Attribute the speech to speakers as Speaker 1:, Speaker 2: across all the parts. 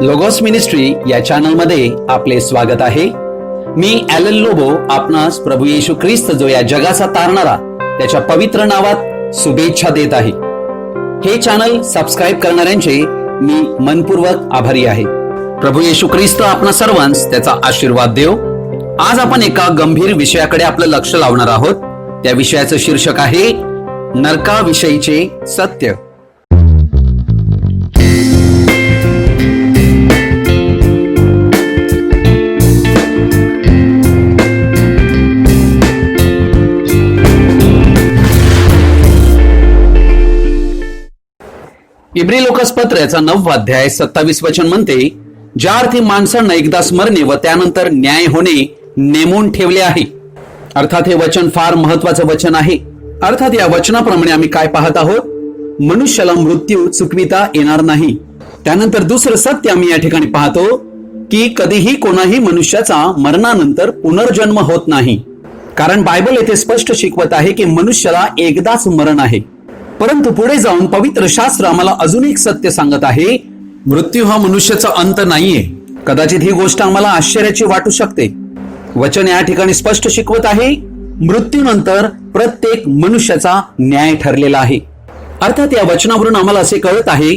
Speaker 1: Logos ministry या चॅनलमध्ये आपले स्वागत आहे. मी ॲलन लोबो आपणास प्रभू येशू ख्रिस्त जो या जगाचा तारणारा त्याच्या पवित्र नावात शुभेच्छा देत आहे. हे चॅनल सबस्क्राईब करणाऱ्यांचे मी मनपूर्वक आभारी आहे. प्रभू येशू ख्रिस्त आपणा सर्वांस त्याचा आशीर्वाद देव. आज आपण एका गंभीर विषयाकडे आपलं लक्ष लावणार आहोत. त्या विषयाचं शीर्षक आहे नरकाविषयीचे सत्य. इब्री लोकस पत्र याचा 9 अध्याय 27 वचन म्हणते, ज्या अर्थी माणसांना एकदाच मरणे व त्यानंतर न्याय होणे नेमून ठेवले आहे. अर्थात हे वचन फार महत्वाचं वचन आहे. अर्थात या वचनाप्रमाणे आम्ही काय पाहत आहोत? मनुष्याला मृत्यू चुकविता येणार नाही. त्यानंतर दुसरं सत्य आम्ही या ठिकाणी पाहतो की कधीही कोणाही मनुष्याचा मरणानंतर पुनर्जन्म होत नाही. कारण बायबल येथे स्पष्ट शिकवत आहे की मनुष्याला एकदाच मरण आहे. परंतु पुढे जाऊन पवित्र शास्त्र आम्हाला अजून एक सत्य सांगत आहे, मृत्यू हा मनुष्याचा अंत नाहीये. कदाचित ही गोष्ट आम्हाला आश्चर्याची वाटू शकते. वचन या ठिकाणी स्पष्ट शिकवत आहे, मृत्यूनंतर प्रत्येक मनुष्याचा न्याय ठरलेला आहे. अर्थात या वचनावरून आम्हाला असे कळत आहे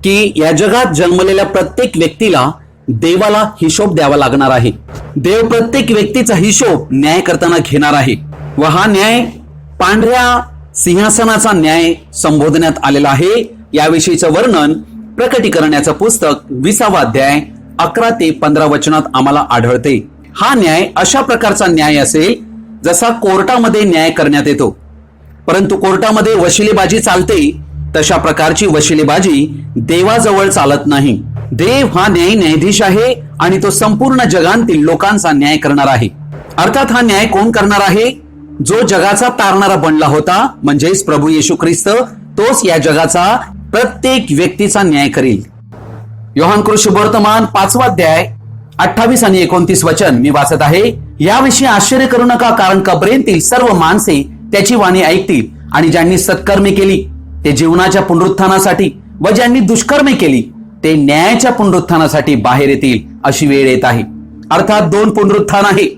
Speaker 1: की या जगात जन्मलेल्या प्रत्येक व्यक्तीला देवाला हिशोब द्यावा लागणार आहे. देव प्रत्येक व्यक्तीचा हिशोब न्याय करताना घेणार आहे व हा न्याय पांढऱ्या सिंहासनाचा न्याय संबोधण्यात आलेला आहे. याविषयीचं वर्णन प्रकटीकरणाचं पुस्तक 20 अध्याय 11 ते 15 वचनात आम्हाला आढळते. हा न्याय अशा प्रकारचा न्याय असेल जसा कोर्टामध्ये न्याय करण्यात येतो. परंतु कोर्टामध्ये वशिलेबाजी चालते तशा प्रकारची वशिलेबाजी देवाजवळ चालत नाही. देव हा न्यायाधीश आहे आणि तो संपूर्ण जगातील लोकांचा न्याय करणार आहे. अर्थात हा न्याय कोण करणार आहे? जो जगाचा तारणारा बनला होता, म्हणजेच प्रभू येशू ख्रिस्त, तोच या जगाचा प्रत्येक व्यक्तीचा न्याय करील. योहान सुवर्तमान 5 अध्याय 28 आणि 29 वचन मी वाचत आहे. याविषयी आश्चर्य करू नका, कारण कबरेंतील सर्व माणसे त्याची वाणी ऐकतील आणि ज्यांनी सत्कर्मे केली ते जीवनाच्या पुनरुत्थानासाठी व ज्यांनी दुष्कर्मे केली ते न्यायाच्या पुनरुत्थानासाठी बाहेर येतील. अशी वेळ येत आहे. अर्थात 2 पुनरुत्थान आहे.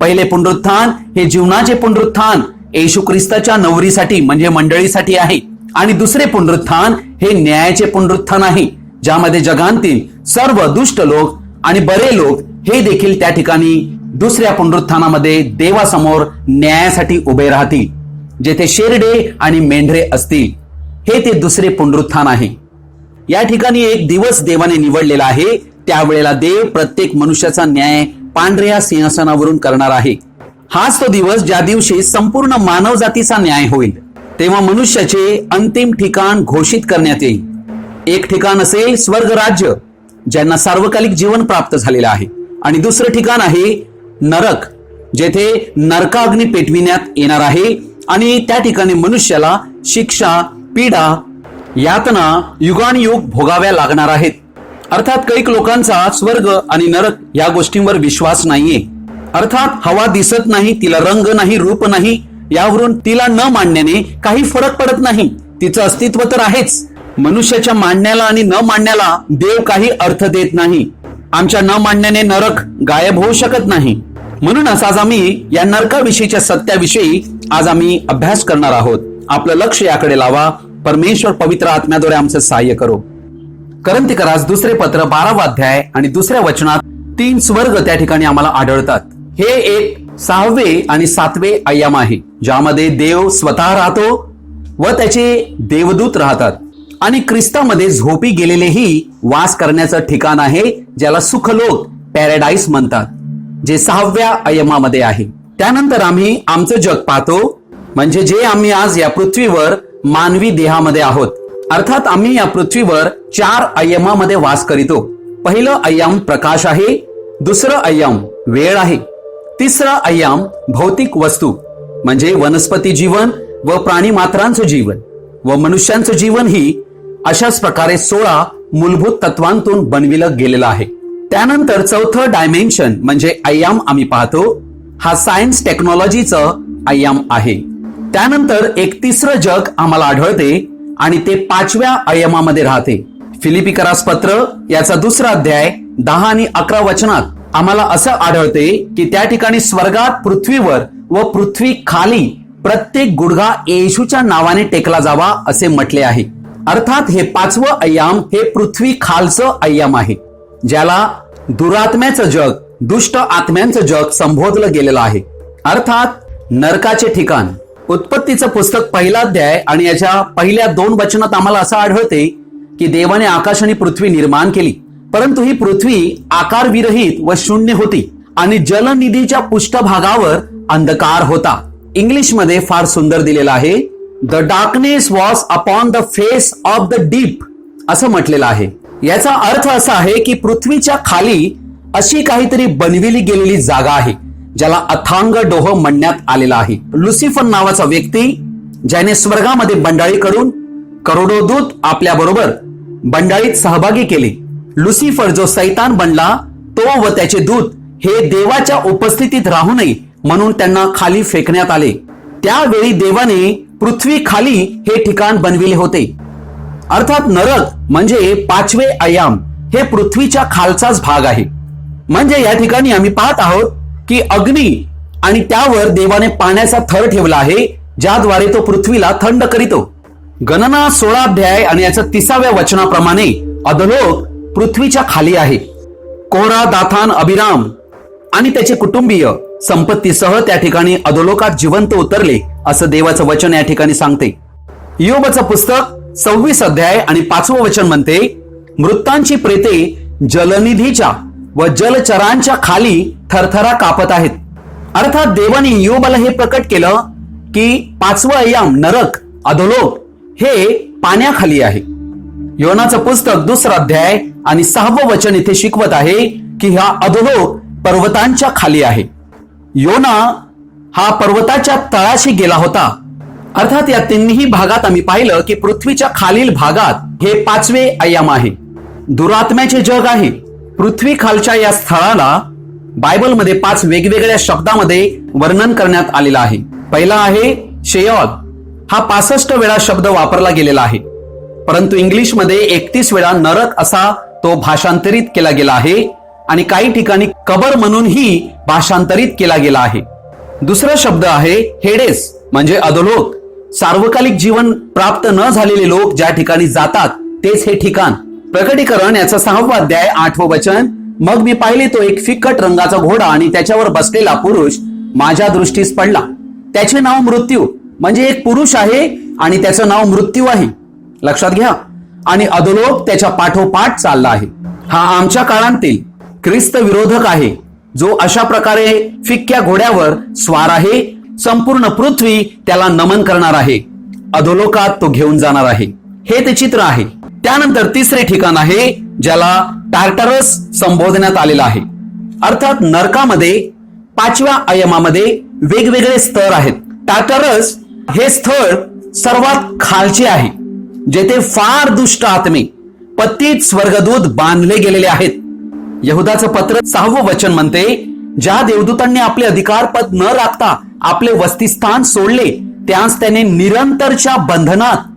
Speaker 1: पहिले पुनरुत्थान हे जीवनाचे पुनरुत्थान येशू ख्रिस्ताच्या नवरीसाठी म्हणजे मंडळीसाठी आहे आणि दुसरे पुनरुत्थान हे न्यायाचे पुनरुत्थान आहे, ज्यामध्ये जगातील सर्व दुष्ट लोक आणि बरे लोक हे देखील त्या ठिकाणी दुसऱ्या पुनरुत्थानामध्ये देवासमोर न्यायासाठी उभे राहतील, जेथे शेरडे आणि मेंढरे असतील. हे ते दुसरे पुनरुत्थान आहे. या ठिकाणी एक दिवस देवाने निवडलेला आहे. त्यावेळेला देव प्रत्येक मनुष्याचा न्याय पांढऱ्या सिंहासनावरून करणार आहे. हाच तो दिवस ज्या दिवशी संपूर्ण मानव जातीचा न्याय होईल. तेव्हा मनुष्याचे अंतिम ठिकाण घोषित करण्यात येईल. एक ठिकाण असेल स्वर्ग राज्य, ज्यांना सार्वकालिक जीवन प्राप्त झालेलं आहे, आणि दुसरं ठिकाण आहे नरक, जेथे नरकाग्नी पेटविण्यात येणार आहे आणि त्या ठिकाणी मनुष्याला शिक्षा, पीडा, यातना युगानुयुग भोगाव्या लागणार आहेत. अर्थात कैक लोकांचा स्वर्ग आणि नरक या गोष्टींवर विश्वास नाहीये. अर्थात हवा दिसत नाही, तिला रंग नाही, रूप नाही, यावरून तिला न मांडण्याने काही फरक पडत नाही. तिचं अस्तित्व तर आहेच. मनुष्याच्या मांडण्याला आणि न मांडण्याला देव काही अर्थ देत नाही. आमच्या न मांडण्याने नरक गायब होऊ शकत नाही. म्हणूनच आज आम्ही या नरकाविषयीच्या सत्याविषयी आज आम्ही अभ्यास करणार आहोत. आपलं लक्ष याकडे लावा. परमेश्वर पवित्र आत्म्याद्वारे आमचं सहाय्य करो. करंथीकरास दुसरे पत्र 12 अध्याय आणि दुसऱ्या वचनात 3 स्वर्ग त्या ठिकाणी आम्हाला आढळतात. हे एक 6वे आणि 7वे आयाम आहे, ज्यामध्ये देव स्वतः राहतो व त्याचे देवदूत राहतात आणि ख्रिस्तामध्ये झोपी गेलेलेही वास करण्याचं ठिकाण आहे, ज्याला सुखलोक पॅराडाईस म्हणतात, जे 6व्या आयामामध्ये आहे. त्यानंतर आम्ही आमचं जग पाहतो, म्हणजे जे आम्ही आज या पृथ्वीवर मानवी देहामध्ये आहोत. अर्थात आम्ही या पृथ्वीवर 4 आयामामध्ये वास करीतो. पहिलं आयाम प्रकाश आहे, दुसरं आयाम वेळ आहे, तिसरा आयाम भौतिक वस्तू म्हणजे वनस्पती जीवन व प्राणी मात्रांचं जीवन व मनुष्यांचं जीवन ही अशाच प्रकारे 16 मूलभूत तत्वांतून बनविलं गेलेलं आहे. त्यानंतर चौथं डायमेन्शन म्हणजे आयाम आम्ही पाहतो. हा सायन्स टेक्नॉलॉजीचं आयाम आहे. त्यानंतर एक तिसरं जग आम्हाला आढळते आणि ते 5व्या आयामामध्ये राहते. फिलिपिकरास पत्र याचा 2 अध्याय 10 आणि 11 वचनात आम्हाला असं आढळते की त्या ठिकाणी स्वर्गात, पृथ्वीवर व पृथ्वी खाली प्रत्येक गुडघा येशूच्या नावाने टेकला जावा असे म्हटले आहे. अर्थात हे 5वं अय्याम हे पृथ्वी खालचं अय्याम आहे, ज्याला दुरात्म्याचं जग, दुष्ट आत्म्यांचं जग संबोधलं गेलेलं आहे, अर्थात नरकाचे ठिकाण. उत्पत्तीचं पुस्तक 1 अध्याय आणि याच्या पहिल्या 2 वचनात आम्हाला असं आढळते की देवाने आकाश आणि पृथ्वी निर्माण केली, परंतु ही पृथ्वी आकारविरहित व शून्य होती आणि जलनिधीच्या पृष्ठभागावर अंधकार होता. इंग्लिश मध्ये फार सुंदर दिलेलं आहे, the darkness was upon the face of the deep असं म्हटलेलं आहे. याचा अर्थ असा आहे की पृथ्वीच्या खाली अशी काहीतरी बनविली गेलेली जागा आहे, ज्याला अथांग डोह म्हणण्यात आलेला आहे. लुसिफर नावाचा व्यक्ती, ज्याने स्वर्गामध्ये बंडाळी करून करोडो दूत आपल्या बरोबर बंडाळीत सहभागी केले. लुसिफर जो सैतान बनला, तो व त्याचे दूत हे देवाच्या उपस्थितीत राहू नये म्हणून त्यांना खाली फेकण्यात आले. त्यावेळी देवाने पृथ्वी खाली हे ठिकाण बनविले होते. अर्थात नरक म्हणजे 5वे अय्याम हे पृथ्वीच्या खालचाच भाग आहे. म्हणजे या ठिकाणी आम्ही पाहत आहोत की अग्नी आणि त्यावर देवाने पाण्याचा थर ठेवला आहे, ज्याद्वारे तो पृथ्वीला थंड करीतो. गणना 16 अध्याय आणि याच्या 30व्या वचनाप्रमाणे अधोलोक पृथ्वीच्या खाली आहे. कोरा, दाथान, अभिराम आणि त्याचे कुटुंबीय संपत्तीसह त्या ठिकाणी अधोलोकात जिवंत उतरले असं देवाचं वचन या ठिकाणी सांगते. योबाचं पुस्तक 26 अध्याय आणि 5वं वचन म्हणते, मृतांची प्रेते जलनिधीच्या व जलचरांच्या खाली थरथरा कापत आहेत. अर्थात देवाने योबाला हे प्रकट केलं की 5वं अय्याम नरक, अधोलोक हे पाण्याखाली आहे. योनाचं पुस्तक 2 अध्याय आणि 6वं वचन इथे शिकवत आहे की हा अधोलोक पर्वतांच्या खाली आहे. योना हा पर्वताच्या तळाशी गेला होता. अर्थात या 3ही भागात आम्ही पाहिलं की पृथ्वीच्या खालील भागात हे 5वे अय्याम आहे, दुरात्म्याचे जग आहे. पृथ्वी खालच्या या स्थळाला बायबलमध्ये 5 वेगवेगळ्या शब्दामध्ये वर्णन करण्यात आलेलं आहे. पहिला आहे शेयॉल. हा 65 वेळा शब्द वापरला गेलेला आहे, परंतु इंग्लिशमध्ये 31 वेळा नरक असा तो भाषांतरित केला गेला आहे आणि काही ठिकाणी कबर म्हणूनही भाषांतरित केला गेला आहे. दुसरा शब्द आहे हेडेस, म्हणजे अधोलोक. सार्वकालिक जीवन प्राप्त न झालेले लोक ज्या ठिकाणी जातात तेच हे ठिकाण. प्रकटीकरण याचा 6वा अध्याय 8वं वचन, मग मी पाहिले तो एक फिकट रंगाचा घोडा आणि त्याच्यावर बसलेला पुरुष माझ्या दृष्टीस पडला. त्याचे नाव मृत्यू, म्हणजे एक पुरुष आहे आणि त्याचं नाव मृत्यू आहे, लक्षात घ्या. आणि अधोलोक त्याच्या पाठोपाठ चालला आहे. हा आमच्या काळातील ख्रिस्त विरोधक आहे, जो अशा प्रकारे फिक्क्या घोड्यावर स्वार आहे. संपूर्ण पृथ्वी त्याला नमन करणार आहे. अधोलोकात तो घेऊन जाणार आहे. हे ते चित्र आहे. त्यानंतर 3रे ठिकाण आहे ज्याला टार्टरस संबोधण्यात आलेला आहे. अर्थात नरकामध्ये 5व्या अय्यामामध्ये वेगवेगळे स्तर आहेत. टार्टरस हे स्थळ सर्वात खालचे आहे, जेथे फार दुष्ट आत्मे, पतित स्वर्गदूत बांधले गेलेले आहेत. यहुदाचं पत्र 6वं वचन म्हणते, ज्या देवदूतांनी आपले अधिकारपद न राखता आपले वस्तिस्थान सोडले, त्यास त्याने निरंतरच्या बंधनात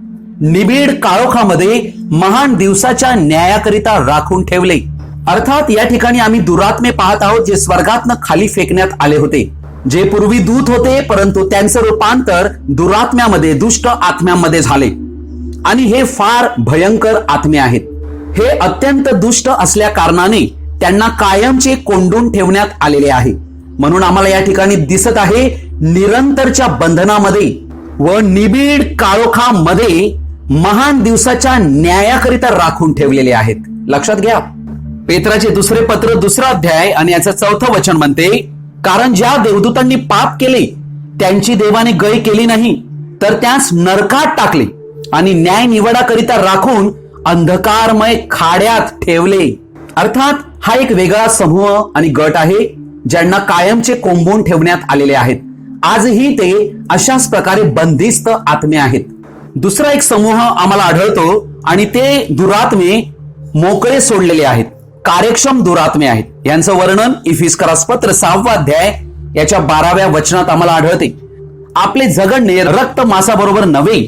Speaker 1: निबिड काळोखामध्ये महान दिवसाच्या न्यायाकरिता राखून ठेवले. अर्थात या ठिकाणी आम्ही दुरात्मे पाहत आहोत, जे स्वर्गातनं खाली फेकण्यात आले होते, जे पूर्वी दूत होते, परंतु त्यांचं रूपांतर दुरात्म्यामध्ये, दुष्ट आत्म्यामध्ये झाले. आणि हे फार भयंकर आत्मे आहेत. हे अत्यंत दुष्ट असल्या कारणाने त्यांना कायमचे कोंडून ठेवण्यात आलेले आहे. म्हणून आम्हाला या ठिकाणी दिसत आहे निरंतरच्या बंधनामध्ये व निबिड काळोखामध्ये महान दिवसाच्या न्यायाकरिता राखून ठेवलेले आहेत. लक्षात घ्या. पेत्राचे 2 पत्र 2 अध्याय आणि याचं 4थं वचन म्हणते, कारण ज्या देवदूतांनी पाप केले त्यांची देवाने गय केली नाही, तर त्यास नरकात टाकले आणि न्याय निवडाकरिता राखून अंधकारमय खाड्यात ठेवले. अर्थात हा एक वेगळा समूह आणि गट आहे, ज्यांना कायमचे कोंबून ठेवण्यात आलेले आहेत. आजही ते अशाच प्रकारे बंदिस्त आत्मे आहेत. दुसरा एक समूह आम्हाला आढळतो आणि ते दुरात्मे मोकळे सोडलेले आहेत, कार्यक्षम दुरात्मे आहेत. यांचं वर्णन इफिसकरास पत्र 6वा अध्याय याच्या 12व्या वचनात आम्हाला आढळते. आपले झगडणे रक्त मांसाबरोबर नव्हे,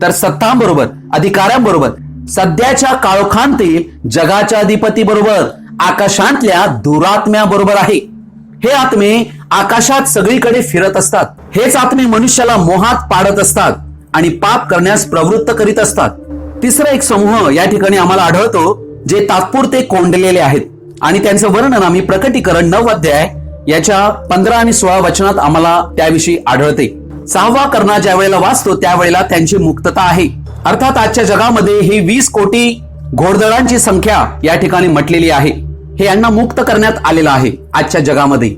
Speaker 1: तर सत्तांबरोबर, अधिकाऱ्यांबरोबर, सध्याच्या काळोखांतील जगाच्या अधिपती बरोबर आकाशातल्या दुरात्म्या बरोबर आहे. हे आत्मे आकाशात सगळीकडे फिरत असतात. हेच आत्मे मनुष्याला मोहात पाडत असतात आणि पाप करण्यास प्रवृत्त करीत असतात. तिसरा एक समूह या ठिकाणी आम्हाला आढळतो जे तात्पुरते कोंडलेले आहेत आणि त्यांचं वर्णन आम्ही प्रकटीकरण 9 अध्याय याच्या 15 आणि 16 वचनात आम्हाला त्याविषयी आढळते. 6वा करणा ज्या वेळेला वाचतो त्यावेळेला त्यांची मुक्तता आहे. अर्थात आजच्या जगामध्ये ही 20 कोटी घोडदळांची संख्या या ठिकाणी म्हटलेली आहे. हे यांना मुक्त करण्यात आलेलं आहे आजच्या जगामध्ये.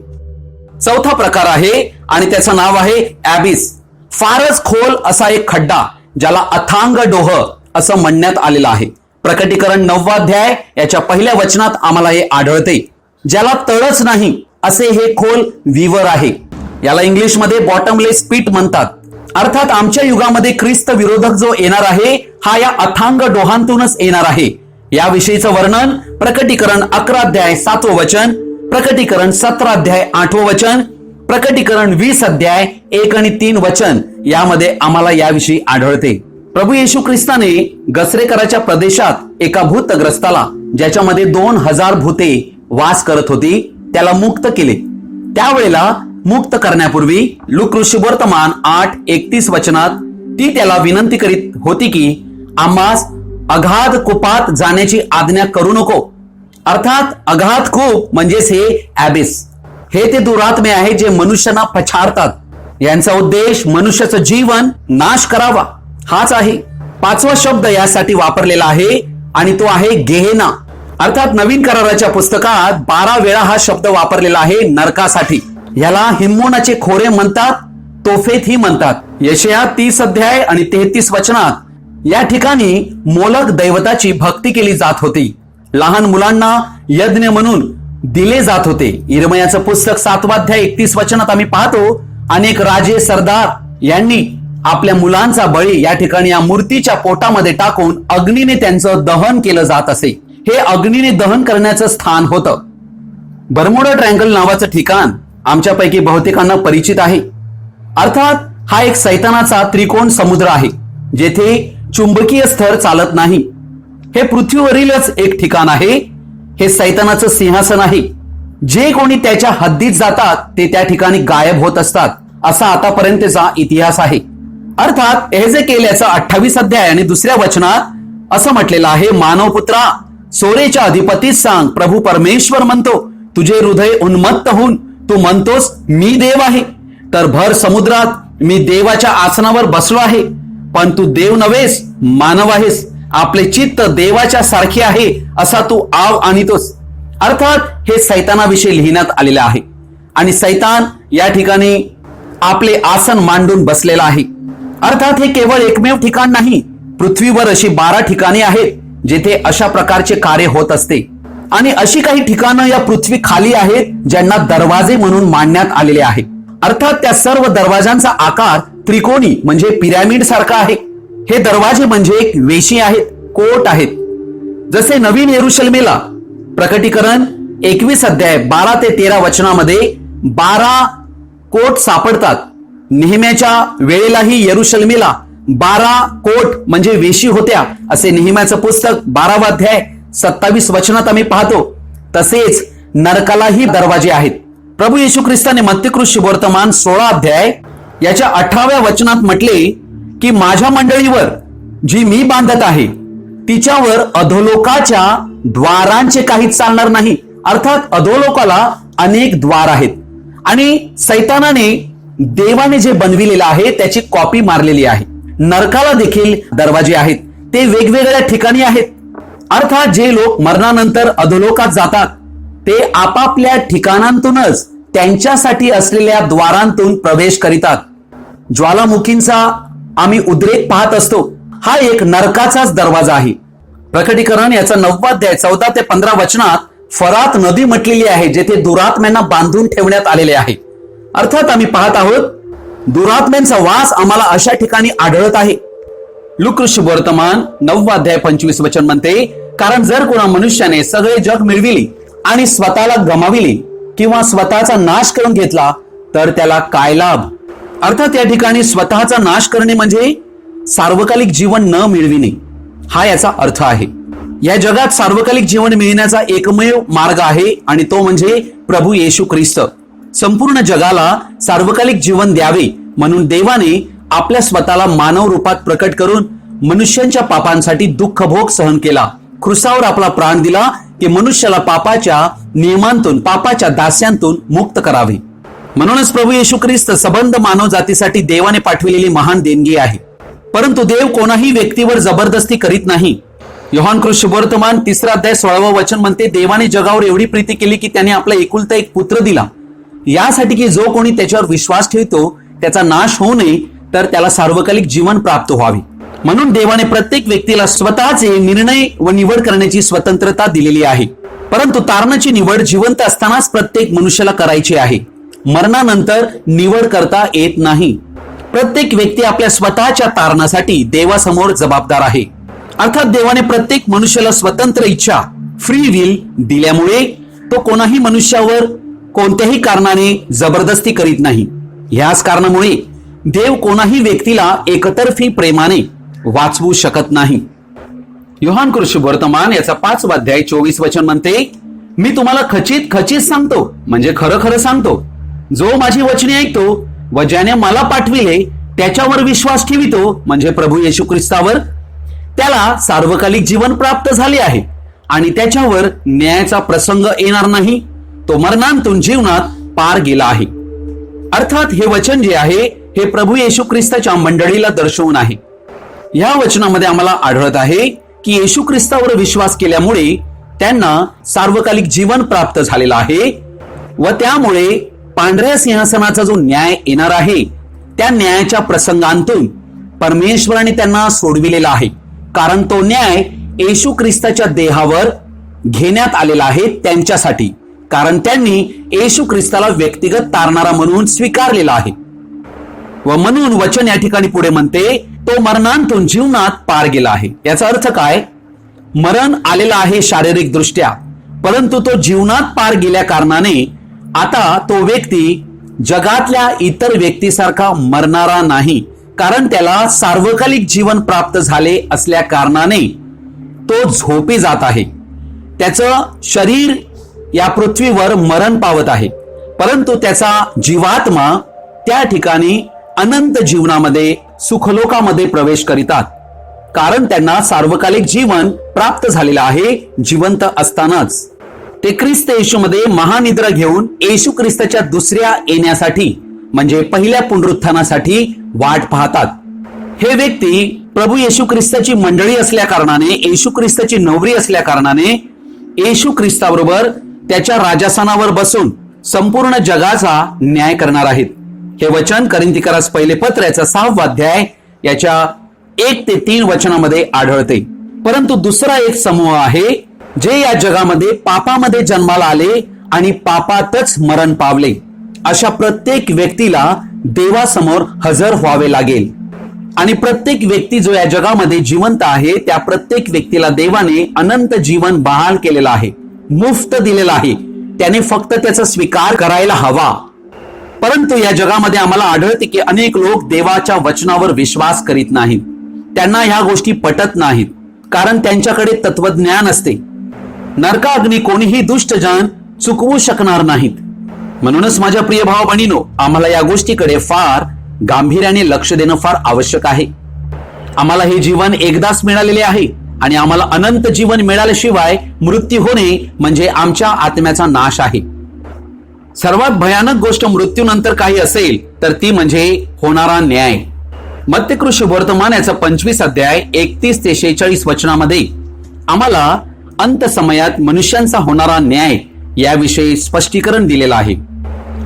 Speaker 1: चौथा प्रकार आहे आणि त्याचं नाव आहे ॲबिस. फारच खोल असा एक खड्डा ज्याला अथांग डोह असं म्हणण्यात आलेलं आहे. प्रकटीकरण 9 अध्याय याच्या पहिल्या वचनात आम्हाला हे आढळते. ज्याला तळच नाही असे हे खोल विवर आहे. याला इंग्लिशमध्ये बॉटमलेस पिट म्हणतात. अर्थात आमच्या युगामध्ये ख्रिस्त विरोधक जो येणार आहे हा या अथांग डोहांतूनच येणार आहे. याविषयीचं वर्णन प्रकटीकरण 11 अध्याय 7वं वचन, प्रकटीकरण 17 अध्याय 8वं वचन, प्रकटीकरण 20 अध्याय 1 आणि 3 वचन यामध्ये आम्हाला याविषयी आढळते. प्रभू येशू ख्रिस्ताने गसरेकराच्या प्रदेशात एका भूतग्रस्ताला ज्याच्यामध्ये 2000 भूते वास करत होती त्याला मुक्त केले. त्यावेळेला मुक्त करण्यापूर्वी लूक ऋषिवर्तमान 8:31 वचनात ती त्याला विनंती करीत होती की आम्हास अगाध कूपात जाण्याची आज्ञा करू नको. अर्थात अगाध कूप म्हणजेच हे ॲबिस. हे ते दुरात्मे आहे जे मनुष्यांना पछाडतात. यांचा उद्देश मनुष्याचं जीवन नाश करावा हाच आहे. 5वा शब्द यासाठी वापरलेला आहे आणि तो आहे गेहेना. अर्थात नवीन कराराच्या पुस्तकात 12 वेळा हा शब्द वापरलेला आहे नरकासाठी. याला हिम्मोनाचे खोरे म्हणतात, तोफेत ही म्हणतात. यशया 30 अध्याय आणि 33 वचनात या ठिकाणी मोलक दैवताची भक्ती केली जात होती. लहान मुलांना यज्ञ म्हणून दिले जात होते. इर्मयाचं पुस्तक 7 अध्याय 31 वचनात आम्ही पाहतो अनेक राजे सरदार यांनी आपल्या मुलांचा बळी या ठिकाणी या मूर्तीच्या पोटामध्ये टाकून अग्नीने त्यांचं दहन केलं जात असे. हे अग्नीने दहन करण्याचं स्थान होतं. बर्मुडा ट्रँगल नावाचं ठिकाण आमच्यापैकी बहुतेकांना परिचित आहे. अर्थात हा एक सैतानाचा त्रिकोण समुद्र आहे जेथे चुंबकीय स्तर चालत नाही. हे पृथ्वीवरीलच एक ठिकाण आहे. हे सैतानाचं सिंहासन आहे. जे कोणी त्याच्या हद्दीत जातात ते त्या ठिकाणी गायब होत असतात असा आतापर्यंतचा इतिहास आहे. अर्थात एहेजेकेल याचा 28 अध्याय आणि 2 वचनात असं म्हटलेलं आहे, मानवपुत्रा सोरेच्या अधिपतीस सांग, प्रभू परमेश्वर म्हणतो, तुझे हृदय उन्मत्त होऊन तू म्हणतोस मी देव आहे. तर भर समुद्रात मी देवाच्या आसनावर बसलो आहे. पण तू देव नव्हेस, मानव आहेस. आपले चित्त देवाच्या सारखे आहे असा तू आव आणतोस. अर्थात हे सैतानाविषयी लिहिण्यात आलेले आहे आणि सैतान या ठिकाणी आपले आसन मांडून बसलेला आहे. अर्थात हे केवळ एकमेव ठिकाण नाही. पृथ्वीवर अशी 12 ठिकाणे आहेत जिथे अशा प्रकारचे कार्य होत असते आणि अशी काही ठिकाणं या पृथ्वी खाली आहेत ज्यांना दरवाजे म्हणून मांडण्यात आलेले आहे. अर्थात त्या सर्व दरवाजांचा आकार त्रिकोणी म्हणजे पिरॅमिड सारखा आहे. हे दरवाजे म्हणजे एक वेशी आहेत, कोट आहेत. जसे नवीन येरुशलेमेला प्रकटीकरण 21 अध्याय 12 ते 13 वचनामध्ये 12 कोट सापडतात. नेहम्याच्या वेळेलाही येरुशलेमेला 12 कोट म्हणजे वेशी होत्या असे नेहम्याचं पुस्तक 12 अध्याय 27 वचनात आम्ही पाहतो. तसेच नरकालाही दरवाजे आहेत. प्रभू येशू ख्रिस्ताने मत्ती सुवर्तमान 16 अध्याय याच्या 18व्या वचनात म्हटले की माझ्या मंडळीवर जी मी बांधत आहे तिच्यावर अधोलोकाच्या द्वारांचे काहीच चालणार नाही. अर्थात अधोलोकाला अनेक द्वार आहेत आणि सैतानाने देवाने जे बनविलेलं आहे त्याची कॉपी मारलेली आहे. नरकाला देखील दरवाजे आहेत. ते वेगवेगळ्या ठिकाणी आहेत. अर्थात जे लोक मरणानंतर अधोलोकात जातात ते आपापल्या ठिकाणांतूनच त्यांच्यासाठी असलेल्या द्वारांतून प्रवेश करीतात. ज्वालामुखींचा आम्ही उद्रेक पाहत असतो. हा एक नरकाचाच दरवाजा आहे. प्रकटीकरण याचा 9 अध्याय 14 ते 15 वचनात फरात नदी म्हटलेली आहे जेथे दुरात्म्यांना बांधून ठेवण्यात आलेले आहे. अर्थात आम्ही पाहत आहोत दुरात्म्यांचा वास आम्हाला अशा ठिकाणी आढळत आहे. लूक सुवर्तमान 9 अध्याय 25 वचन म्हणते, कारण जर कोणा मनुष्याने सगळे जग मिळविले आणि स्वतःला गमाविले किंवा स्वतःचा नाश करून घेतला तर त्याला काय लाभ. अर्थात या ठिकाणी स्वतःचा नाश करणे म्हणजे सार्वकालिक जीवन न मिळविणे. हा याचा अर्थ आहे. या जगात सार्वकालिक जीवन मिळण्याचा एकमेव मार्ग आहे आणि तो म्हणजे प्रभू येशू ख्रिस्त. संपूर्ण जगाला सार्वकालिक जीवन द्यावे म्हणून देवाने आपल्या स्वतःला मानव रूपात प्रकट करून मनुष्यांच्या पापांसाठी दुःख भोग सहन केला. क्रुसावर आपला प्राण दिला की मनुष्याला पापाच्या नियमांतून, पापाच्या दास्यांतून मुक्त करावे. म्हणूनच प्रभू येशू ख्रिस्त सबंध मानव जातीसाठी देवाने पाठविलेली महान देणगी आहे. परंतु देव कोणाही व्यक्तीवर जबरदस्ती करीत नाही. योहान सुवर्तमान 3 अध्याय 16 वचन म्हणते, देवाने जगावर एवढी प्रीती केली की त्याने आपला एकुलता एक पुत्र दिला, यासाठी की जो कोणी त्याच्यावर विश्वास ठेवतो त्याचा नाश होऊ नये, तर त्याला सार्वकालिक जीवन प्राप्त व्हावे. म्हणून देवाने प्रत्येक व्यक्तीला स्वतःचे निर्णय व निवड करण्याची स्वतंत्रता दिलेली आहे. परंतु तारणाची निवड जिवंत असतानाच प्रत्येक मनुष्याला करायची आहे. मरणानंतर निवड करता येत नाही. प्रत्येक व्यक्ती आपल्या स्वतःच्या तारणासाठी देवासमोर जबाबदार आहे. अर्थात देवाने प्रत्येक मनुष्याला स्वतंत्र इच्छा, फ्री विल दिल्यामुळे तो कोणाही मनुष्यावर कोणत्याही कारणाने जबरदस्ती करीत नाही. याच कारणामुळे देव कोणाही व्यक्तीला एकतर्फी प्रेमाने वाचवू शकत नाही. योहान सुवर्तमान याचा 5 अध्याय 24 वचन म्हणते, मी तुम्हाला खचित खचित सांगतो, म्हणजे खरं खरं सांगतो, जो माझी वचने ऐकतो व ज्याने मला पाठविले त्याच्यावर विश्वास ठेवितो, म्हणजे प्रभू येशू ख्रिस्तावर, त्याला सार्वकालिक जीवन प्राप्त झाले आहे आणि त्याच्यावर न्यायाचा प्रसंग येणार नाही. तो मरणांतून जीवनात पार गेला आहे. अर्थात हे वचन जे आहे हे प्रभू येशू ख्रिस्ताच्या मंडळीला दर्शवून आहे. या वचनामध्ये आम्हाला आढळत आहे की येशू ख्रिस्तावर विश्वास केल्यामुळे त्यांना सार्वकालिक जीवन प्राप्त झालेलं आहे व त्यामुळे पांढऱ्या सिंहासनाचा जो न्याय येणार आहे त्या न्यायाच्या प्रसंगांतून परमेश्वराने त्यांना सोडविलेला आहे. कारण तो न्याय येशू ख्रिस्ताच्या देहावर घेण्यात आलेला आहे त्यांच्यासाठी, कारण त्यांनी येशू ख्रिस्ताला व्यक्तिगत तारणारा म्हणून स्वीकारलेला आहे. व म्हणून वचन या ठिकाणी पुढे म्हणते, तो मरणांतून जीवनात पार गेला आहे. याचा अर्थ काय? मरण आलेला आहे शारीरिक दृष्ट्या, परंतु तो जीवनात पार गेल्या कारणाने आता तो व्यक्ती जगातल्या इतर व्यक्तीसारखा मरणारा नाही, कारण त्याला सार्वकालिक जीवन प्राप्त झाले असल्या कारणाने तो झोपी जात आहे. त्याचं शरीर या पृथ्वीवर मरण पावत आहे, परंतु त्याचा जीवात्मा त्या ठिकाणी अनंत जीवनामध्ये, सुखलोकामध्ये प्रवेश करीतात, कारण त्यांना सार्वकालिक जीवन प्राप्त झालेलं आहे जिवंत असतानाच. ते ख्रिस्त येशूमध्ये महानिद्रा घेऊन येशू ख्रिस्ताच्या दुसऱ्या येण्यासाठी, म्हणजे पहिल्या पुनरुत्थानासाठी वाट पाहतात. हे व्यक्ती प्रभू येशू ख्रिस्ताची मंडळी असल्या कारणाने, येशू ख्रिस्ताची नवरी असल्या कारणाने येशू ख्रिस्ताबरोबर त्याच्या राजासनावर बसून संपूर्ण जगाचा न्याय करणार आहेत. हे वचन करिंथीकरास पहिले पत्र याचा 6 अध्याय याच्या 1 ते 3 वचनामध्ये आढळते. परंतु दुसरा एक समूह आहे जे या जगामध्ये पापामध्ये जन्माला आले आणि पापातच मरण पावले. अशा प्रत्येक व्यक्तीला देवासमोर हजर व्हावे लागेल आणि प्रत्येक व्यक्ती जो या जगामध्ये जिवंत आहे त्या प्रत्येक व्यक्तीला देवाने अनंत जीवन बहाल केलेलं आहे, मुफ्त दिलेलं आहे. त्याने फक्त त्याचा स्वीकार करायला हवा. परंतु या जगामध्ये आम्हाला आढळते की अनेक लोक देवाच्या वचनावर विश्वास करीत नाहीत. त्यांना ह्या गोष्टी पटत नाहीत, कारण त्यांच्याकडे तत्वज्ञान असते. नरकाग्नी कोणीही दुष्ट जन चुकवू शकणार नाहीत. म्हणूनच माझ्या प्रिय भाव बहिणीनो, आम्हाला या गोष्टीकडे फार गांभीर्याने लक्ष देणं फार आवश्यक आहे. आम्हाला हे जीवन एकदाच मिळालेले आहे आणि आम्हाला अनंत जीवन मिळाल्याशिवाय मृत्यू होणे म्हणजे आमच्या आत्म्याचा नाश आहे. सर्वात भयानक गोष्ट मृत्यूनंतर काही असेल तर ती म्हणजे होणारा न्याय. मत्तेकृष्ण वर्तमान याचा 25 अध्याय 31 ते 46 वचनामध्ये आम्हाला अंत समयात मनुष्यांचा होणारा न्याय याविषयी स्पष्टीकरण दिलेलं आहे.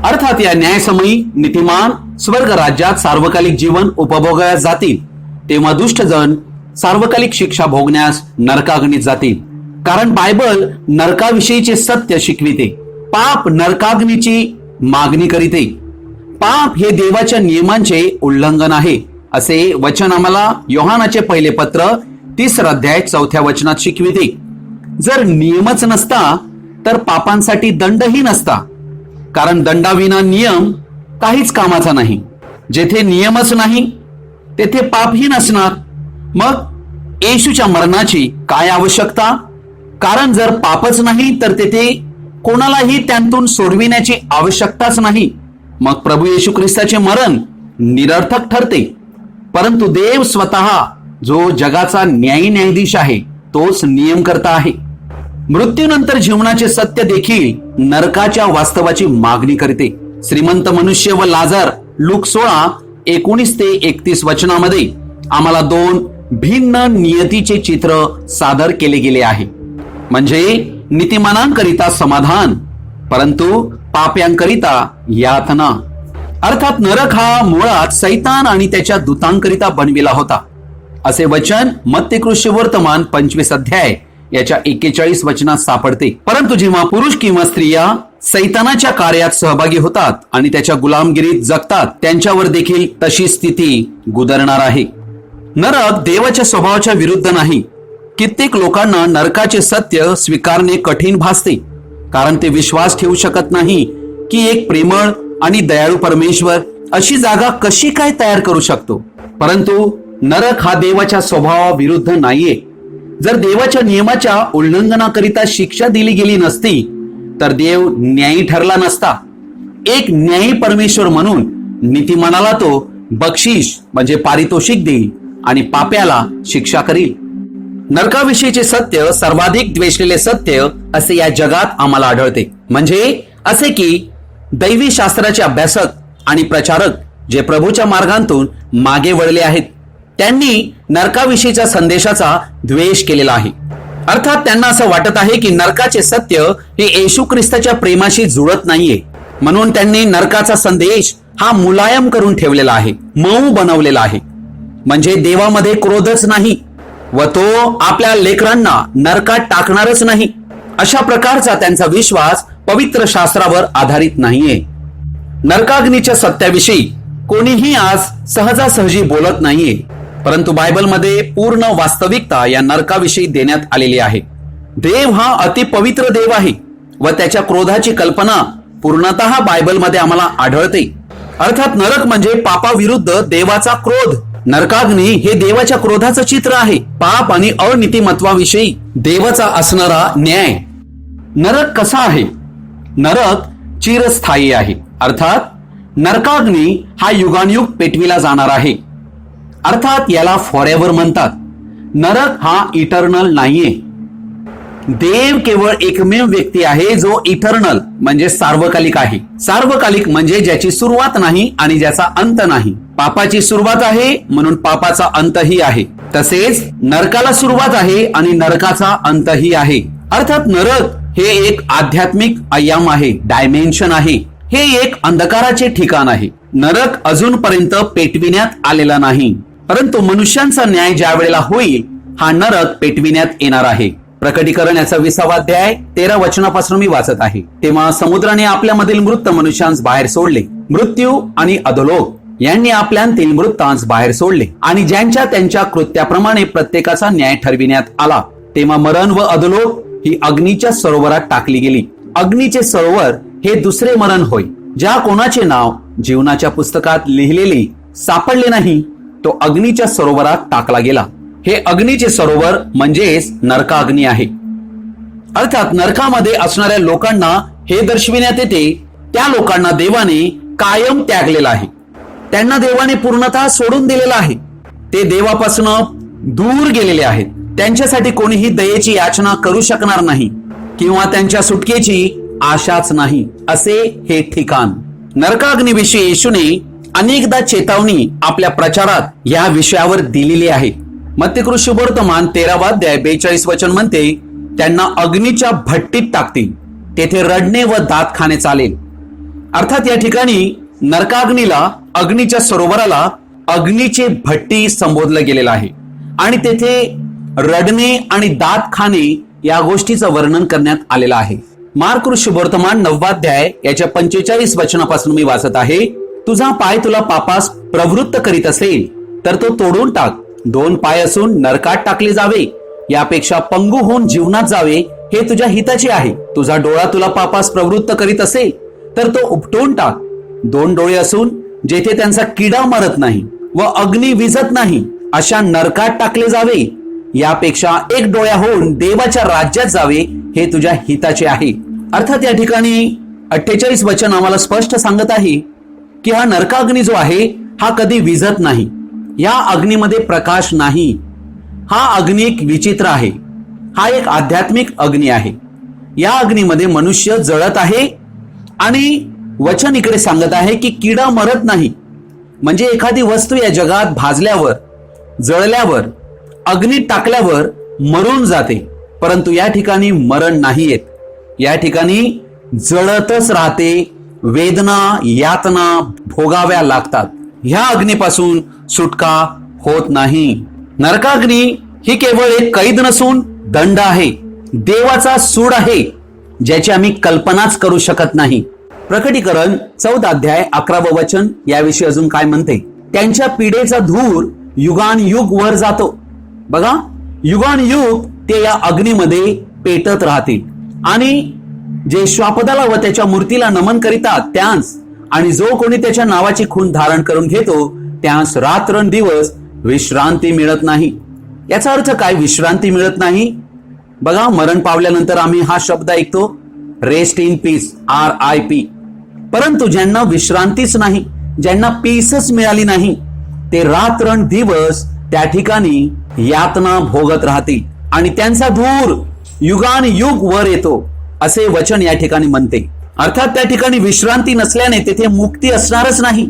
Speaker 1: अर्थात या न्यायसमयी नीतिमान स्वर्ग राज्यात सार्वकालिक जीवन उपभोगायला जातील, तेव्हा दुष्टजन सार्वकालिक शिक्षा भोगण्यास नरकाग्नीत जातील. कारण बायबल नरकाविषयीचे सत्य शिकविते. पाप नरकाग्नीची मागणी करीते. पाप हे देवाच्या नियमांचे उल्लंघन आहे असे वचन आम्हाला योहानाचे पहिले पत्र 3 अध्याय 4 वचनात शिकविते. जर नियमच नसता तर पापांसाठी दंडही नसता, कारण दंडाविना नियम काहीच कामाचा नाही. जेथे नियमच नाही तेथे पापही नसणार. मग येशूच्या मरणाची काय आवश्यकता? कारण जर पापच नाही तर तेथे कोणालाही त्यांतून सोडविण्याची आवश्यकताच नाही. मग प्रभू येशू ख्रिस्ताचे मरण निरर्थक ठरते. परंतु देव स्वतः जो जगाचा न्यायाधीश आहे तोच नियम करता आहे. मृत्यूनंतर जीवनाचे सत्य देखील नरकाच्या वास्तवाची मागणी करते. श्रीमंत मनुष्य व लाजर लूक 16:19 ते 31 वचनामध्ये आम्हाला दोन भिन्न नियतीचे चित्र सादर केले गेले आहे. म्हणजे नीतिमानांकरिता समाधान, परंतु पाप्यांकरिता यातना. अर्थात नरक हा मुळात सैतान आणि त्याच्या दूतांकरिता बनविला होता, असे वचन मत्तेकृष्य वर्तमान 25 अध्याय याच्या 41 वचनात सापडते. परंतु जेव्हा पुरुष किंवा स्त्रिया सैतानाच्या कार्यात सहभागी होतात आणि त्याच्या गुलामगिरीत जगतात, त्यांच्यावर देखील तशी स्थिती गुदरणार आहे. नरक देवाच्या स्वभावाच्या विरुद्ध नाही. कित्येक लोकांना नरकाचे सत्य स्वीकारणे कठीण भासते, कारण ते विश्वास ठेवू शकत नाही की एक प्रेमळ आणि दयाळू परमेश्वर अशी जागा कशी काय तयार करू शकतो. परंतु नरक हा देवाच्या स्वभावाविरुद्ध नाहीये. जर देवाच्या नियमाच्या उल्लंघनाकरिता शिक्षा दिली गेली नसती तर देव न्यायी ठरला नसता. एक न्यायी परमेश्वर म्हणून नीतिमानाला तो बक्षीस म्हणजे पारितोषिक देईल आणि पाप्याला शिक्षा करील. नरकाविषयीचे सत्य सर्वाधिक द्वेषलेले सत्य असे या जगात आम्हाला आढळते. म्हणजे असे की दैवी शास्त्राचे अभ्यासक आणि प्रचारक जे प्रभूच्या मार्गांतून मागे वळले आहेत, त्यांनी नरकाविषयीच्या संदेशाचा द्वेष केलेला आहे. अर्थात त्यांना असं वाटत आहे की नरकाचे सत्य हे येशू ख्रिस्ताच्या प्रेमाशी जुळत नाहीये, म्हणून त्यांनी नरकाचा संदेश हा मुलायम करून ठेवलेला आहे, मऊ बनवलेला आहे. म्हणजे देवामध्ये क्रोधच नाही व तो आपल्या लेकरांना नरकात टाकणारच नाही, अशा प्रकारचा त्यांचा विश्वास पवित्र शास्त्रावर आधारित नाहीये. नरकाग्नीच्या सत्याविषयी कोणीही आज सहजासहजी बोलत नाहीये, परंतु बायबलमध्ये पूर्ण वास्तविकता या नरकाविषयी देण्यात आलेली आहे. देव हा अतिपवित्र देव आहे व त्याच्या क्रोधाची कल्पना पूर्णतः बायबलमध्ये आम्हाला आढळते. अर्थात नरक म्हणजे पापाविरुद्ध देवाचा क्रोध. नरकाग्नी हे देवाच्या क्रोधाचं चित्र आहे, पाप आणि अनितिमत्वाविषयी देवाचा असणारा न्याय. नरक कसा आहे? नरक चिरस्थायी आहे. अर्थात नरकाग्नी हा युगानुयुग पेटविला जाणार आहे. अर्थात याला फॉरेव्हर म्हणतात. नरक हा इटर्नल नाहीये. देव केवळ एकमेव व्यक्ती आहे जो इटर्नल म्हणजे सार्वकालिक आहे. सार्वकालिक म्हणजे ज्याची सुरुवात नाही आणि ज्याचा अंत नाही. पापाची सुरुवात आहे म्हणून पापाचा अंतही आहे. तसेच नरकाला सुरुवात आहे आणि नरकाचा अंतही आहे. अर्थात नरक हे एक आध्यात्मिक आयाम आहे, डायमेन्शन आहे. हे एक अंधकाराचे ठिकाण आहे. नरक अजूनपर्यंत पेटविण्यात आलेला नाही, परंतु मनुष्यांचा न्याय ज्या वेळेला होईल हा नरक पेटविण्यात येणार आहे. प्रकटीकरण याचा 20 अध्याय 13 वचनापासून मी वाचत आहे. तेव्हा समुद्राने आपल्यामधील मृत मनुष्यांस बाहेर सोडले. मृत्यू आणि अधोलोक यांनी आपल्यातील मृतांस बाहेर सोडले आणि ज्यांच्या त्यांच्या कृत्याप्रमाणे प्रत्येकाचा न्याय ठरविण्यात आला. तेव्हा मरण व अधोलोक ही अग्नीच्या सरोवरात टाकली गेली. अग्नीचे सरोवर हे दुसरे मरण होय. ज्या कोणाचे नाव जीवनाच्या पुस्तकात लिहिलेले सापडले नाही तो अग्नीच्या सरोवरात टाकला गेला. हे अग्नीचे सरोवर म्हणजेच नरकाग्नी आहे. अर्थात नरकामध्ये असणाऱ्या लोकांना हे दर्शविण्यात येते त्या लोकांना देवाने कायम त्यागलेला आहे. त्यांना देवाने पूर्णतः सोडून दिलेला आहे. ते देवापासून दूर गेलेले आहेत. त्यांच्यासाठी कोणीही दयेची याचना करू शकणार नाही किंवा त्यांच्या सुटकेची आशाच नाही, असे हे ठिकाण. नरकाग्नीविषयी येशूने अनेकदा चेतावणी आपल्या प्रचारात या विषयावर दिलेली आहे. मत्तेकृष्य वर्तमान 13 अध्याय 42 वचन म्हणते, त्यांना अग्नीच्या भट्टीत टाकतील, तेथे रडणे व दात खाणे चालेल. अर्थात या ठिकाणी नरकाग्नीला, अग्नीच्या सरोवराला अग्नीचे भट्टी संबोधलं गेलेलं आहे आणि तेथे रडणे आणि दात खाणे या गोष्टीचं वर्णन करण्यात आलेलं आहे. मार्क वर्तमान 9 अध्याय याच्या 45 वचनापासून मी वाचत आहे. तुझा पाय तुला पापास प्रवृत्त करीत असेल तर तो तोडून टाक. 2 पाय असून नरकात टाकले जावे यापेक्षा पंगू होऊन जीवनात जावे हे तुझ्या हिताचे आहे. तुझा डोळा तुला पापास प्रवृत्त करीत असेल तर तो उपटून टाक. 2 डोळे असून जेथे त्यांचा किडा मरत नाही व अग्नी विझत नाही अशा नरकात टाकले जावे यापेक्षा एक डोळ्या होऊन देवाच्या राज्यात जावे हे तुझ्या हिताचे आहे. अर्थात या ठिकाणी 48 वचन आम्हाला स्पष्ट सांगत आहे की हा नरकाग्नी जो आहे हा कधी विझत नाही. या अग्नीमध्ये प्रकाश नाही. हा अग्नी एक विचित्र आहे. हा एक आध्यात्मिक अग्नी आहे. या अग्नीमध्ये मनुष्य जळत आहे आणि वचन इकडे सांगत आहे की किडा मरत नाही. म्हणजे एखादी वस्तू या जगात भाजल्यावर, जळल्यावर, अग्नीत टाकल्यावर मरून जाते, परंतु या ठिकाणी मरण नाही येत. या ठिकाणी जळतच राहते. वेदना, यातना भोगाव्या लागतात. ह्या अग्नीपासून सुटका होत नाही. नरकाग्नी ही केवळ एक कैद नसून दंड आहे. देवाचा सूड आहे ज्याची आम्ही कल्पनाच करू शकत नाही. प्रकटीकरण 14 अध्याय 11 वचन याविषयी अजून काय म्हणते? त्यांच्या पिढेचा धूर युगानयुग वर जातो. बघा, युगानयुग ते या अग्नीमध्ये पेटत राहतील. आणि जे श्वापदाला व त्याच्या मूर्तीला नमन करीतात त्यांस, आणि जो कोणी त्याच्या नावाची खून धारण करून घेतो त्यास रात्रंदिवस विश्रांती मिळत नाही. याचा अर्थ काय? विश्रांती मिळत नाही. बघा, मरण पावल्यानंतर आम्ही हा शब्द ऐकतो, रेस्ट इन पीस, RIP. परंतु ज्यांना विश्रांतीच नाही, ज्यांना पीसच मिळाली नाही, ते रात्रंदिवस त्या ठिकाणी यातना भोगत राहतील आणि त्यांचा धूर युगानयुग वर येतो, असे वचन या ठिकाणी म्हणते. अर्थात त्या ठिकाणी विश्रांती नसल्याने तेथे मुक्ती असणारच नाही.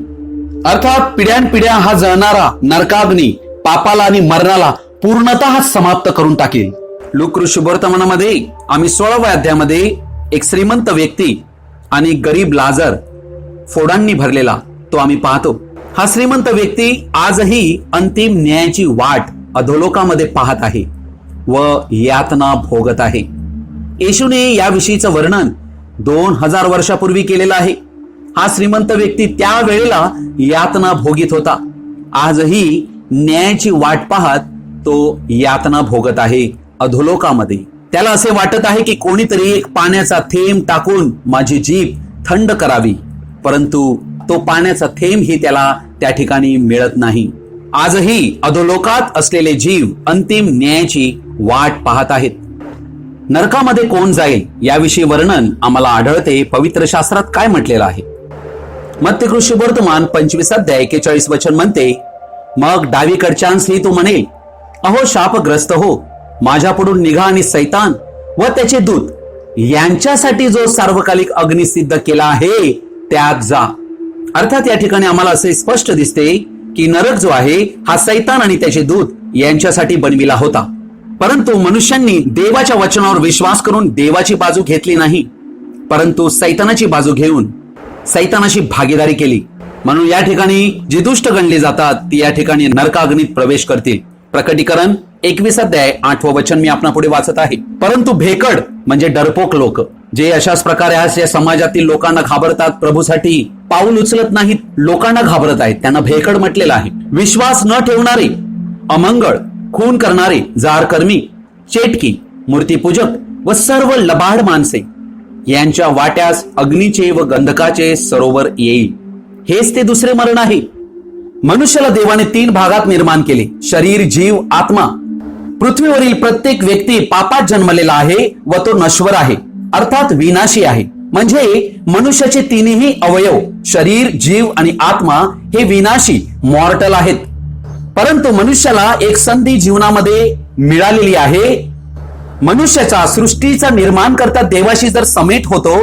Speaker 1: अर्थात पिढ्यानपिढ्या हा जळणारा नरकाग्नी पापाला आणि मरणाला पूर्णतः समाप्त करून टाकेल. लूका शुभवर्तमानामध्ये आम्ही 16व्या अध्यायामध्ये एक श्रीमंत व्यक्ती आणि गरीब लाजर फोडांनी भरलेला तो आम्ही पाहतो. हा श्रीमंत व्यक्ती आजही अंतिम न्यायाची वाट अधोलोकामध्ये पाहत आहे व यातना भोगत आहे. येशूने याविषयीचं वर्णन 2000 वर्षापूर्वी केलेलं आहे. हा श्रीमंत व्यक्ती त्या वेळेला यातना भोगीत होता. आजही न्यायाची वाट पाहत तो यातना भोगत आहे अधोलोकामध्ये. त्याला असे वाटत आहे की कोणीतरी एक पाण्याचा थेंब टाकून माझी जीभ थंड करावी, परंतु तो पाण्याचा थेंब ही त्याला त्या ठिकाणी मिळत नाही. आजही अधोलोकात असलेले जीव अंतिम न्यायाची वाट पाहत आहेत. नरकामध्ये कोण जाईल याविषयी वर्णन आम्हाला आढळते. पवित्र शास्त्रात काय म्हटलेलं आहे? मत्ती शुभवर्तमान 25 अध्याय 41 वचन म्हणते, मग डावीकडच्यांसही तो म्हणेल, अहो शापग्रस्त हो, माझ्यापुढून निघा आणि सैतान व त्याचे दूत यांच्यासाठी जो सार्वकालिक अग्नी सिद्ध केला आहे त्यात जा. अर्थात या ठिकाणी आम्हाला असे स्पष्ट दिसते की नरक जो आहे हा सैतान आणि त्याचे दूत यांच्यासाठी बनविला होता. परंतु मनुष्यांनी देवाच्या वचनावर विश्वास करून देवाची बाजू घेतली नाही, परंतु सैतानाची बाजू घेऊन सैतानाशी भागीदारी केली. म्हणून या ठिकाणी जी दुष्ट गणली जातात ती या ठिकाणी नरकाग्नीत प्रवेश करतील. प्रकटीकरण 21 अध्याय 8 वचन मी आपणा पुढे वाचत आहे. परंतु भेकड म्हणजे डरपोक लोक, जे अशाच प्रकारे आज या समाजातील लोकांना घाबरतात, प्रभूसाठी पाऊल उचलत नाहीत, लोकांना घाबरत आहेत, त्यांना भेकड म्हटलेलं आहे. विश्वास न ठेवणारे, अमंगळ, खून करणारे, जारकर्मी, चेटकी, मूर्तीपूजक व सर्व लबाड माणसे यांच्या वाट्यास अग्नीचे व गंधकाचे सरोवर येईल. हेच ते दुसरे मरण आहे. मनुष्याला देवाने 3 भागात निर्माण केले, शरीर, जीव, आत्मा. पृथ्वीवरील प्रत्येक व्यक्ती पापात जन्मलेला आहे व तो नश्वर आहे, अर्थात विनाशी आहे. म्हणजे मनुष्याचे 3ही अवयव, शरीर, जीव आणि आत्मा, हे विनाशी, मॉर्टल आहेत. परंतु मनुष्याला एक संधी जीवनामध्ये मिळालेली आहे. मनुष्याचा सृष्टीचा निर्माण करता देवाशी जर समेट होतो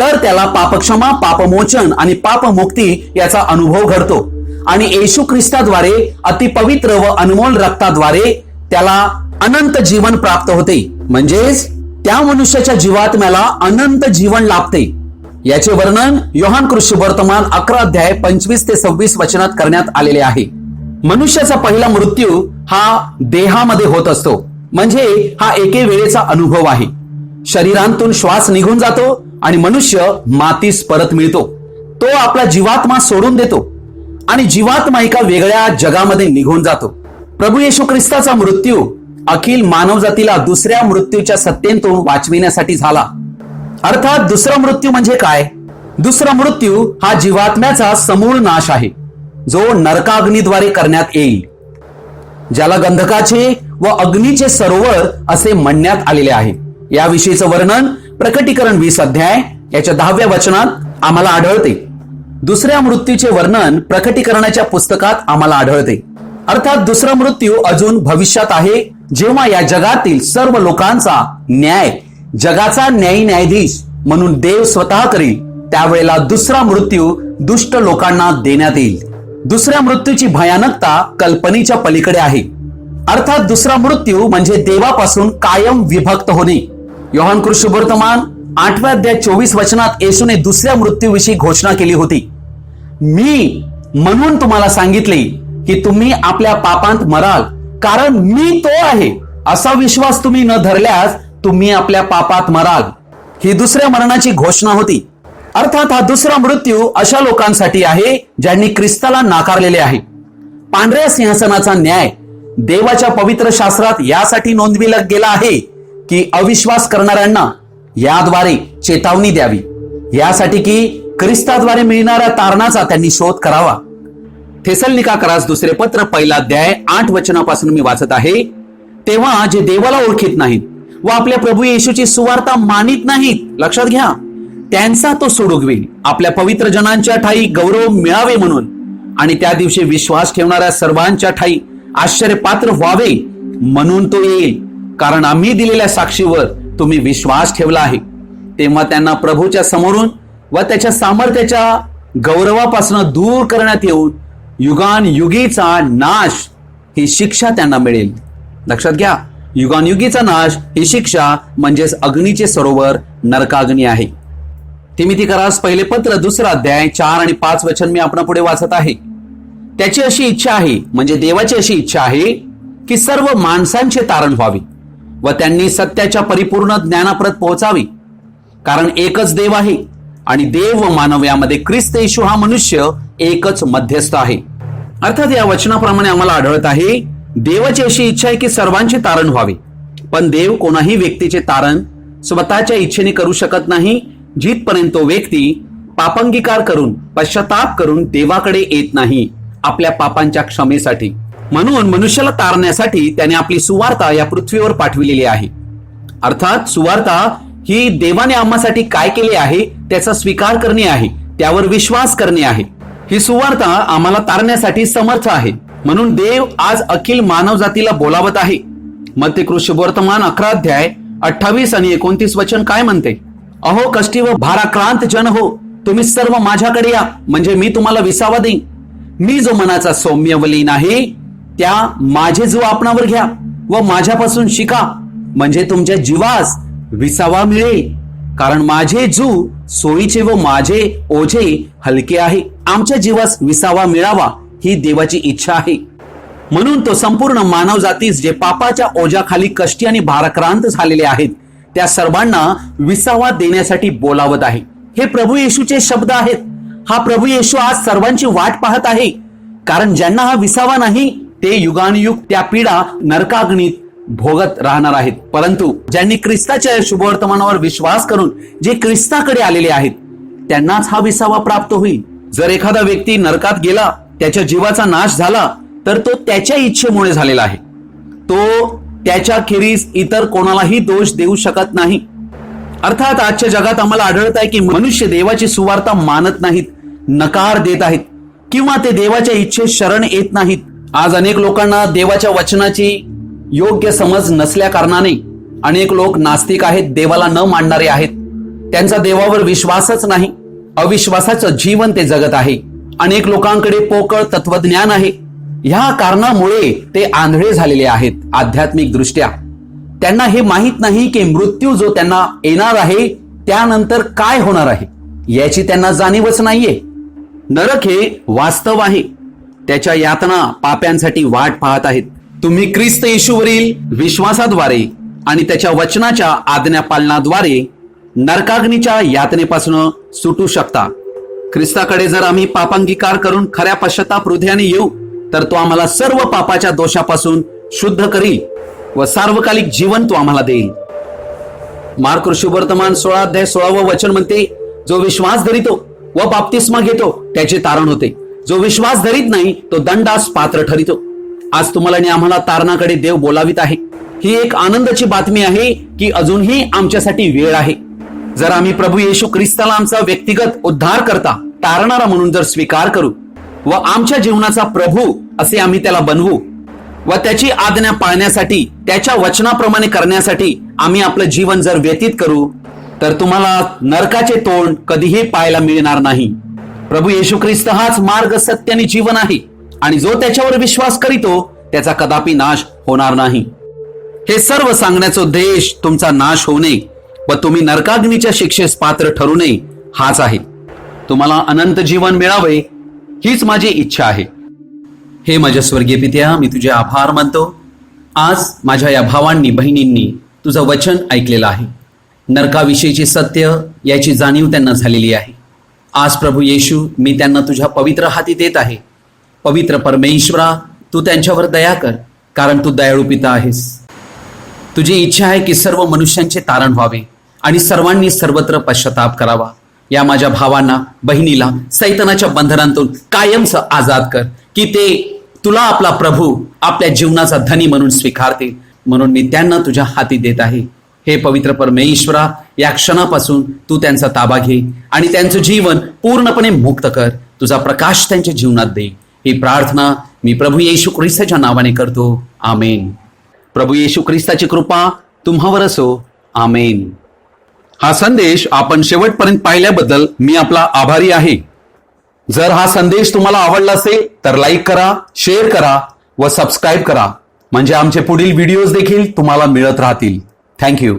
Speaker 1: तर त्याला पापक्षमा, पापमोचन आणि पापमुक्ती याचा अनुभव घडतो. आणि येशू ख्रिस्ताद्वारे अतिपवित्र व अनमोल रक्ताद्वारे त्याला अनंत जीवन प्राप्त होते. म्हणजेच त्या मनुष्याच्या जीवात्म्याला अनंत जीवन लाभते. याचे वर्णन योहान शुभवर्तमान 11 अध्याय 25 ते 26 वचनात करण्यात आलेले आहे. मनुष्याचा पहिला मृत्यू हा देहामध्ये होत असतो. म्हणजे हा एके वेळेचा अनुभव आहे. शरीरांतून श्वास निघून जातो आणि मनुष्य मातीस परत मिळतो. तो आपला जीवात्मा सोडून देतो आणि जीवात्मा एका वेगळ्या जगामध्ये निघून जातो. प्रभू येशू ख्रिस्ताचा मृत्यू अखिल मानवजातीला दुसऱ्या मृत्यूच्या सत्तेतून वाचविण्यासाठी झाला. अर्थात दुसरा मृत्यू म्हणजे काय? दुसरा मृत्यू हा जीवात्म्याचा समूळ नाश आहे, जो नरकाग्नीद्वारे करण्यात येईल. ज्याला गंधकाचे व अग्नीचे सरोवर असे म्हणण्यात आलेले आहे. याविषयीचं वर्णन प्रकटीकरण 20 अध्याय याच्या 10व्या वचनात आम्हाला आढळते. दुसऱ्या मृत्यूचे वर्णन प्रकटीकरणाच्या पुस्तकात आम्हाला आढळते. अर्थात दुसरा मृत्यू अजून भविष्यात आहे, जेव्हा या जगातील सर्व लोकांचा न्याय जगाचा न्यायाधीश म्हणून देव स्वतः करील. त्यावेळेला दुसरा मृत्यू दुष्ट लोकांना देण्यात येईल. दुसऱ्या मृत्यूची भयानकता कल्पनेच्या पलीकडे आहे. अर्थात दुसरा मृत्यू म्हणजे देवापासून कायम विभक्त होणे. योहान कृष्णवर्तमान 8व्या अध्याय 24 वचनात येशूने दुसऱ्या मृत्यूविषयी घोषणा केली होती. मी म्हणून तुम्हाला सांगितले की तुम्ही आपल्या पापांत मराल, कारण मी तो आहे असा विश्वास तुम्ही न धरल्यास तुम्ही आपल्या पापात मराल. ही दुसऱ्या मरणाची घोषणा होती. अर्थात हा दुसरा मृत्यू अशा लोकांसाठी आहे ज्यांनी ख्रिस्ताला नाकारलेले आहे. पांढऱ्या सिंहासनाचा न्याय देवाच्या पवित्र शास्त्रात यासाठी नोंदविला गेला आहे की अविश्वास करणाऱ्यांना याद्वारे चेतावणी द्यावी, यासाठी की ख्रिस्ताद्वारे मिळणाऱ्या तारणाचा त्यांनी शोध करावा. थेसलनिकाकरास दुसरे पत्र 1 अध्याय 8 वचनापासून मी वाचत आहे. तेव्हा जे देवाला ओळखीत नाहीत व आपल्या प्रभू येशूची सुवार्ता मानित नाहीत, लक्षात घ्या, त्यांचा तो सोडून आपल्या पवित्र जनांच्या ठाई गौरव मिळावे म्हणून आणि त्या दिवशी विश्वास ठेवणाऱ्या सर्वांच्या ठाई आश्चर्यपात्र व्हावे म्हणून तो येईल. कारण आम्ही दिलेल्या साक्षीवर तुम्ही विश्वास ठेवला आहे. तेव्हा त्यांना प्रभूच्या समोरून व त्याच्या सामर्थ्याच्या गौरवापासून दूर करण्यात येऊन युगानयुगीचा नाश ही शिक्षा त्यांना मिळेल. लक्षात घ्या, युगानयुगीचा नाश ही शिक्षा म्हणजेच अग्नीचे सरोवर, नरकाग्नी आहे. तिमिथिकरास पहिले पत्र 2 अध्याय 4 आणि 5 वचन मी आपणा पुढे वाचत आहे. त्याची अशी इच्छा आहे, म्हणजे देवाची अशी इच्छा आहे की सर्व माणसांचे तारण व्हावे व त्यांनी सत्याच्या परिपूर्ण ज्ञानाप्रत पोहोचावे. कारण एकच देव आहे आणि देव व मानव यामध्ये ख्रिस्त येशू हा मनुष्य एकच मध्यस्थ आहे. अर्थात या वचनाप्रमाणे आम्हाला आढळत आहे देवाची अशी इच्छा आहे की सर्वांचे तारण व्हावे. पण देव कोणाही व्यक्तीचे तारण स्वतःच्या इच्छेने करू शकत नाही, जिथपर्यंत तो व्यक्ती पापांगीकार करून पश्चाताप करून देवाकडे येत नाही आपल्या पापांच्या क्षमेसाठी. म्हणून मनुष्याला तारण्यासाठी त्याने आपली सुवार्ता या पृथ्वीवर पाठविलेली आहे. अर्थात सुवार्ता ही देवाने आम्हासाठी काय केले आहे त्याचा स्वीकार करणे आहे, त्यावर विश्वास करणे आहे. ही सुवार्ता आम्हाला तारण्यासाठी समर्थ आहे. म्हणून देव आज अखिल मानव जातीला बोलावत आहे. मत्तेकृष्णवर्तमान 11 अध्याय 28 आणि 29 वचन काय म्हणते? अहो कष्टी व भाराक्रांत जन हो, तुम्ही सर्व माझ्याकडे या, म्हणजे मी तुम्हाला विसावा देईन. मी जो मनाचा सौम्य व लीन आहे त्या माझे जो आपणावर घ्या व माझ्यापासून शिका, म्हणजे तुमच्या जीवास विसावा मिळेल. कारण माझे जू सोयीचे व माझे ओझे हलके आहे. आमच्या जीवास विसावा मिळावा ही देवाची इच्छा आहे. म्हणून तो संपूर्ण मानव जातीस जे पापाच्या ओझ्याखाली कष्टी आणि भाराक्रांत झालेले आहेत त्या सर्वांना विसावा देण्यासाठी बोलावत आहे. हे प्रभू येशूचे शब्द आहेत. हा प्रभू येशू आज सर्वांची वाट पाहत आहे. कारण ज्यांना हा विसावा नाही ते युगानुयुग त्या पीडा नरकाग्नीत भोगत राहणार आहेत. परंतु ज्यांनी ख्रिस्ताच्या शुभवर्तमानावर विश्वास करून जे ख्रिस्ताकडे आलेले आहेत त्यांनाच हा विसावा प्राप्त होईल. जर एखादा व्यक्ती नरकात गेला, त्याच्या जीवाचा नाश झाला, तर तो त्याच्या इच्छेमुळे झालेला आहे. तो त्याच्या खेरीज इतर कोणालाही दोष देऊ शकत नाही. अर्थात आजच्या जगात आम्हाला आढळत आहे की मनुष्य देवाची सुवार्ता मानत नाहीत, नकार देत आहेत किंवा ते देवाच्या इच्छेत शरण येत नाहीत. आज अनेक लोकांना देवाच्या वचनाची योग्य समज नसल्या कारणाने अनेक लोक नास्तिक आहेत, देवाला न मानणारे आहेत. त्यांचा देवावर विश्वासच नाही. अविश्वासाचं जीवन ते जगत आहे. अनेक लोकांकडे पोकळ तत्वज्ञान आहे. ह्या कारणामुळे ते आंधळे झालेले आहेत आध्यात्मिक दृष्ट्या. त्यांना हे माहित नाही की मृत्यू जो त्यांना येणार आहे त्यानंतर काय होणार आहे याची त्यांना जाणीवच नाहीये. नरक हे वास्तव आहे. त्याच्या यातना पाप्यांसाठी वाट पाहत आहेत. तुम्ही ख्रिस्त येशूवरील विश्वासाद्वारे आणि त्याच्या वचनाच्या आज्ञा पालनाद्वारे नरकाग्नीच्या यातनेपासून सुटू शकता. ख्रिस्ताकडे जर आम्ही पापांगीकार करून खऱ्या पश्चाताप हृदयाने येऊ तर तो आम्हाला सर्व पापाच्या दोषापासून शुद्ध करील व सार्वकालिक जीवन तो आम्हाला देईल. मार्क शुभवर्तमान 16 अध्याय 16 वचन म्हणते, जो विश्वास धरितो व बाप्तिस्मा घेतो त्याचे तारण होते. जो विश्वास धरीत नाही तो दंडास पात्र ठरितो. आज तुम्हाला आणि आम्हाला तारणाकडे देव बोलावित आहे. ही एक आनंदाची बातमी आहे की अजूनही आमच्यासाठी वेळ आहे. जर आम्ही प्रभू येशू ख्रिस्ताला आमचा व्यक्तिगत उद्धार करता तारणारा म्हणून जर स्वीकार करू व आमच्या जीवनाचा प्रभू असे आम्ही त्याला बनवू व त्याची आज्ञा पाळण्यासाठी त्याच्या वचनाप्रमाणे करण्यासाठी आम्ही आपलं जीवन जर व्यतीत करू तर तुम्हाला नरकाचे तोंड कधीही पाहायला मिळणार नाही. प्रभू येशू ख्रिस्त हाच मार्ग, सत्य आणि जीवन आहे आणि जो त्याच्यावर विश्वास करीतो त्याचा कदापि नाश होणार नाही. हे सर्व सांगण्याचा उद्देश तुमचा नाश होऊ नये व तुम्ही नरकाग्नीच्या शिक्षेस पात्र ठरू नये हाच आहे. तुम्हाला अनंत जीवन मिळावे हीच माझी इच्छा आहे. हे माझ्या स्वर्गीय पित्या, मी तुझे आभार मानतो. आज माझ्या या भावांनी बहिणींनी तुझं वचन ऐकलेलं आहे. नरकाविषयीची सत्य याची जाणीव त्यांना झालेली आहे. आज प्रभू येशू मी त्यांना तुझ्या पवित्र हाती देत आहे. पवित्र परमेश्वरा, तू त्यांच्यावर दया कर, कारण तू दयाळू पिता आहेस. तुझी इच्छा आहे की सर्व मनुष्यांचे तारण व्हावे आणि सर्वांनी सर्वत्र पश्चाताप करावा. या माझ्या भावांना बहिणीला सैतानाच्या बंधनातून कायमच आजाद कर की ते तुला आपला प्रभू, आपल्या जीवनाचा धनी म्हणून स्वीकारतील. म्हणून मी त्यांना तुझ्या हाती देत आहे. हे पवित्र परमेश्वरा, या क्षणापासून तू त्यांचा ताबा घे आणि त्यांचं जीवन पूर्णपणे मुक्त कर. तुझा प्रकाश त्यांच्या जीवनात दे. ही प्रार्थना मी प्रभू येशू ख्रिस्ताच्या नावाने करतो. आमेन. प्रभू येशू ख्रिस्ताची कृपा तुम्हावर असो. आमेन. हा संदेश आपण शेवटपर्यंत पाहिल्याबद्दल मी आपला आभारी आहे. जर हा संदेश तुम्हाला आवडला असेल तर लाईक करा, शेअर करा व सबस्क्राईब करा, म्हणजे आमचे पुढील व्हिडिओज देखील तुम्हाला मिळत राहतील. थँक्यू.